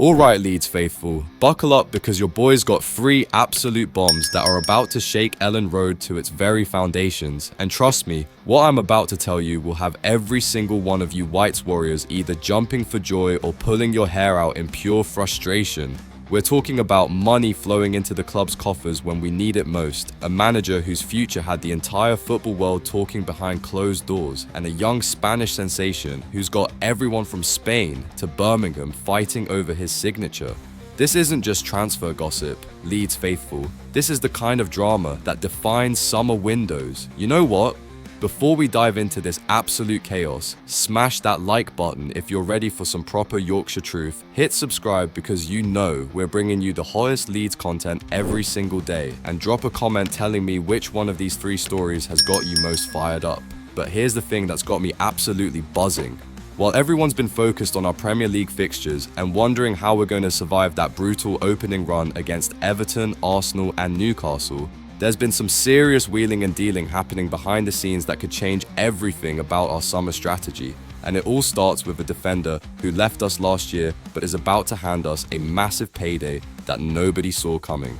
Alright Leeds faithful, buckle up because your boys got 3 absolute bombs that are about to shake Elland Road to its very foundations, and trust me, what I'm about to tell you will have every single one of you Whites warriors either jumping for joy or pulling your hair out in pure frustration. We're talking about money flowing into the club's coffers when we need it most, a manager whose future had the entire football world talking behind closed doors, and a young Spanish sensation who's got everyone from Spain to Birmingham fighting over his signature. This isn't just transfer gossip, Leeds faithful. This is the kind of drama that defines summer windows. You know what? Before we dive into this absolute chaos, smash that like button if you're ready for some proper Yorkshire truth, hit subscribe because you know we're bringing you the hottest Leeds content every single day, and drop a comment telling me which one of these 3 stories has got you most fired up. But here's the thing that's got me absolutely buzzing. While everyone's been focused on our Premier League fixtures and wondering how we're going to survive that brutal opening run against Everton, Arsenal and Newcastle, there's been some serious wheeling and dealing happening behind the scenes that could change everything about our summer strategy. And it all starts with a defender who left us last year but is about to hand us a massive payday that nobody saw coming.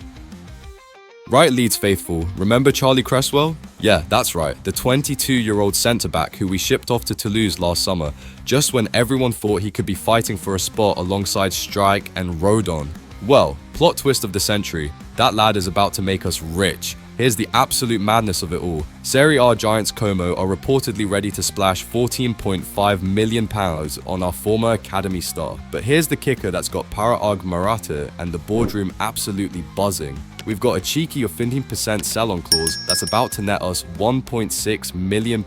Right Leeds faithful, remember Charlie Cresswell? Yeah, that's right, the 22-year-old centre-back who we shipped off to Toulouse last summer, just when everyone thought he could be fighting for a spot alongside Strike and Rodon. Well, plot twist of the century, that lad is about to make us rich. Here's the absolute madness of it all. Serie A giants Como are reportedly ready to splash £14.5 million on our former academy star. But here's the kicker that's got Parag Marate and the boardroom absolutely buzzing. We've got a cheeky of 15% sell-on clause that's about to net us £1.6 million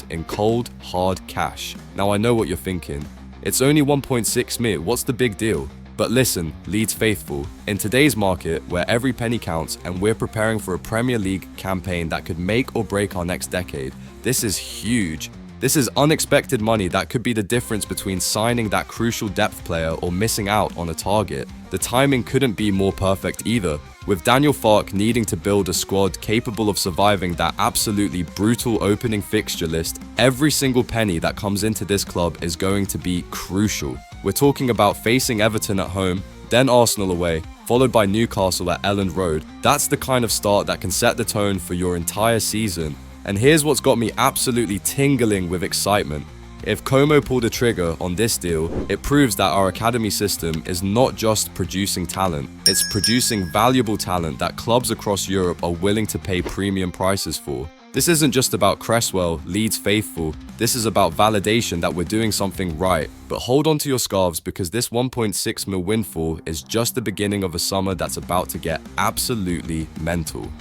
in cold, hard cash. Now I know what you're thinking. It's only 1.6 mil, what's the big deal? But listen, Leeds faithful, in today's market where every penny counts and we're preparing for a Premier League campaign that could make or break our next decade, this is huge. This is unexpected money that could be the difference between signing that crucial depth player or missing out on a target. The timing couldn't be more perfect either, with Daniel Farke needing to build a squad capable of surviving that absolutely brutal opening fixture list. Every single penny that comes into this club is going to be crucial. We're talking about facing Everton at home, then Arsenal away, followed by Newcastle at Elland Road. That's the kind of start that can set the tone for your entire season. And here's what's got me absolutely tingling with excitement. If Como pulled a trigger on this deal, it proves that our academy system is not just producing talent, it's producing valuable talent that clubs across Europe are willing to pay premium prices for. This isn't just about Cresswell, Leeds faithful, this is about validation that we're doing something right. But hold on to your scarves because this 1.6 mil windfall is just the beginning of a summer that's about to get absolutely mental.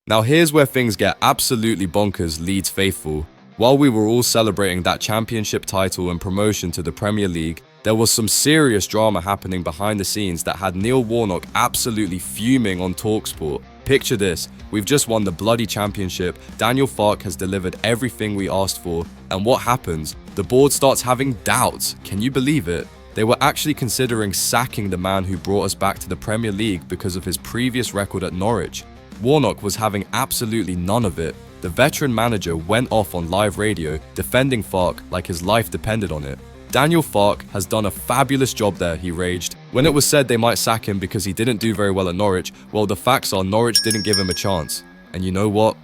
Now here's where things get absolutely bonkers, Leeds faithful. While we were all celebrating that championship title and promotion to the Premier League, there was some serious drama happening behind the scenes that had Neil Warnock absolutely fuming on TalkSport. Picture this, we've just won the bloody championship, Daniel Farke has delivered everything we asked for, and what happens? The board starts having doubts. Can you believe it? They were actually considering sacking the man who brought us back to the Premier League because of his previous record at Norwich. Warnock was having absolutely none of it. The veteran manager went off on live radio, defending Farke like his life depended on it. Daniel Farke has done a fabulous job there, he raged. When it was said they might sack him because he didn't do very well at Norwich, well the facts are Norwich didn't give him a chance. And you know what?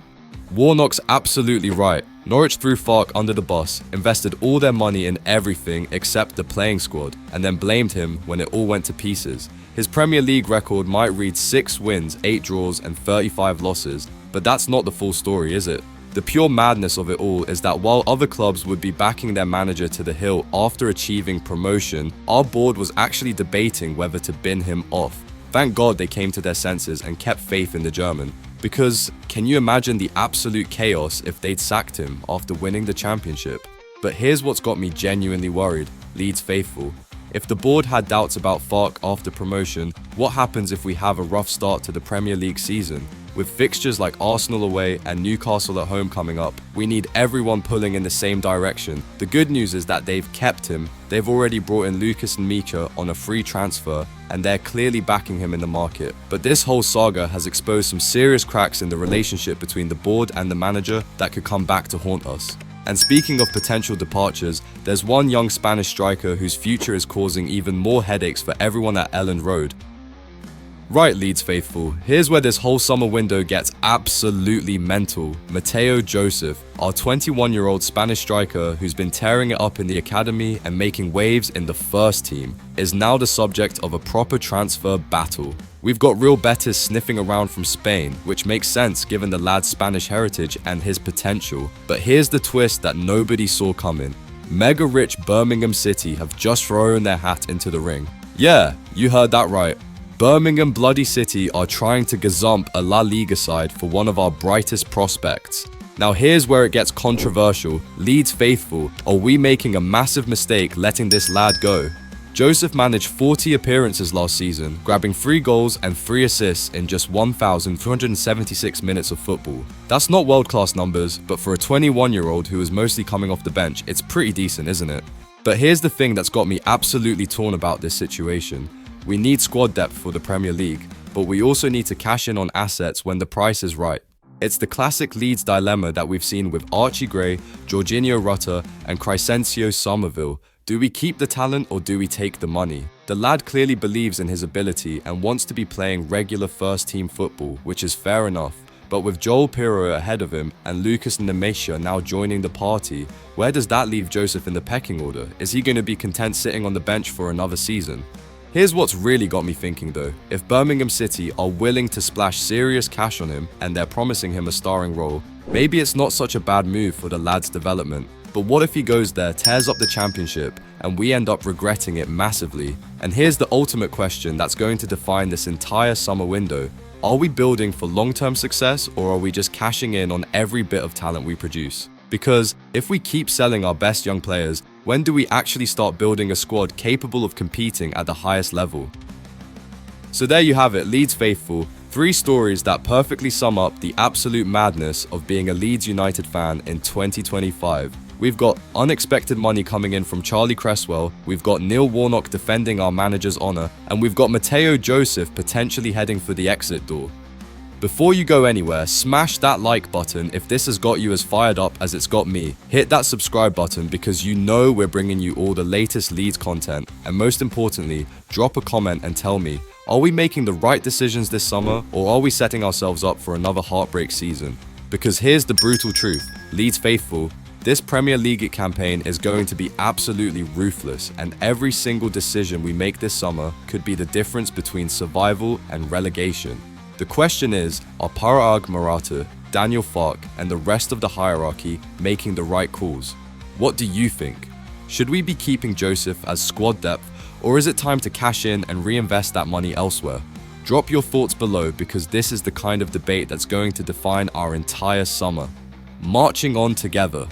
Warnock's absolutely right. Norwich threw Farke under the bus, invested all their money in everything except the playing squad, and then blamed him when it all went to pieces. His Premier League record might read 6 wins, 8 draws and 35 losses, but that's not the full story, is it? The pure madness of it all is that while other clubs would be backing their manager to the hill after achieving promotion, our board was actually debating whether to bin him off. Thank God they came to their senses and kept faith in the German. Because can you imagine the absolute chaos if they'd sacked him after winning the championship? But here's what's got me genuinely worried, Leeds faithful. If the board had doubts about Farke after promotion, what happens if we have a rough start to the Premier League season? With fixtures like Arsenal away and Newcastle at home coming up, we need everyone pulling in the same direction. The good news is that they've kept him. They've already brought in Lucas and Mika on a free transfer, and they're clearly backing him in the market. But this whole saga has exposed some serious cracks in the relationship between the board and the manager that could come back to haunt us. And speaking of potential departures, there's one young Spanish striker whose future is causing even more headaches for everyone at Elland Road. Right, Leeds faithful, here's where this whole summer window gets absolutely mental. Mateo Joseph, our 21-year-old Spanish striker who's been tearing it up in the academy and making waves in the first team, is now the subject of a proper transfer battle. We've got Real Betis sniffing around from Spain, which makes sense given the lad's Spanish heritage and his potential. But here's the twist that nobody saw coming. Mega-rich Birmingham City have just thrown their hat into the ring. Yeah, you heard that right. Birmingham Bloody City are trying to gazump a La Liga side for one of our brightest prospects. Now here's where it gets controversial. Leeds faithful, are we making a massive mistake letting this lad go? Joseph managed 40 appearances last season, grabbing 3 goals and 3 assists in just 1,376 minutes of football. That's not world-class numbers, but for a 21-year-old who is mostly coming off the bench, it's pretty decent, isn't it? But here's the thing that's got me absolutely torn about this situation. We need squad depth for the Premier League, but we also need to cash in on assets when the price is right. It's the classic Leeds dilemma that we've seen with Archie Gray, Jorginho Rutter, and Crescencio Somerville. Do we keep the talent or do we take the money? The lad clearly believes in his ability and wants to be playing regular first-team football, which is fair enough. But with Joel Pirro ahead of him and Lucas Nemesha now joining the party, where does that leave Joseph in the pecking order? Is he going to be content sitting on the bench for another season? Here's what's really got me thinking though. If Birmingham City are willing to splash serious cash on him and they're promising him a starring role, maybe it's not such a bad move for the lad's development. But what if he goes there, tears up the championship, and we end up regretting it massively? And here's the ultimate question that's going to define this entire summer window. Are we building for long-term success, or are we just cashing in on every bit of talent we produce? Because if we keep selling our best young players, when do we actually start building a squad capable of competing at the highest level? So there you have it, Leeds faithful. 3 stories that perfectly sum up the absolute madness of being a Leeds United fan in 2025. We've got unexpected money coming in from Charlie Cresswell, we've got Neil Warnock defending our manager's honour, and we've got Mateo Joseph potentially heading for the exit door. Before you go anywhere, smash that like button if this has got you as fired up as it's got me. Hit that subscribe button because you know we're bringing you all the latest Leeds content. And most importantly, drop a comment and tell me, are we making the right decisions this summer, or are we setting ourselves up for another heartbreak season? Because here's the brutal truth, Leeds faithful, this Premier League campaign is going to be absolutely ruthless, and every single decision we make this summer could be the difference between survival and relegation. The question is, are Parag Maratha, Daniel Fark, and the rest of the hierarchy making the right calls? What do you think? Should we be keeping Joseph as squad depth, or is it time to cash in and reinvest that money elsewhere? Drop your thoughts below because this is the kind of debate that's going to define our entire summer. Marching on together.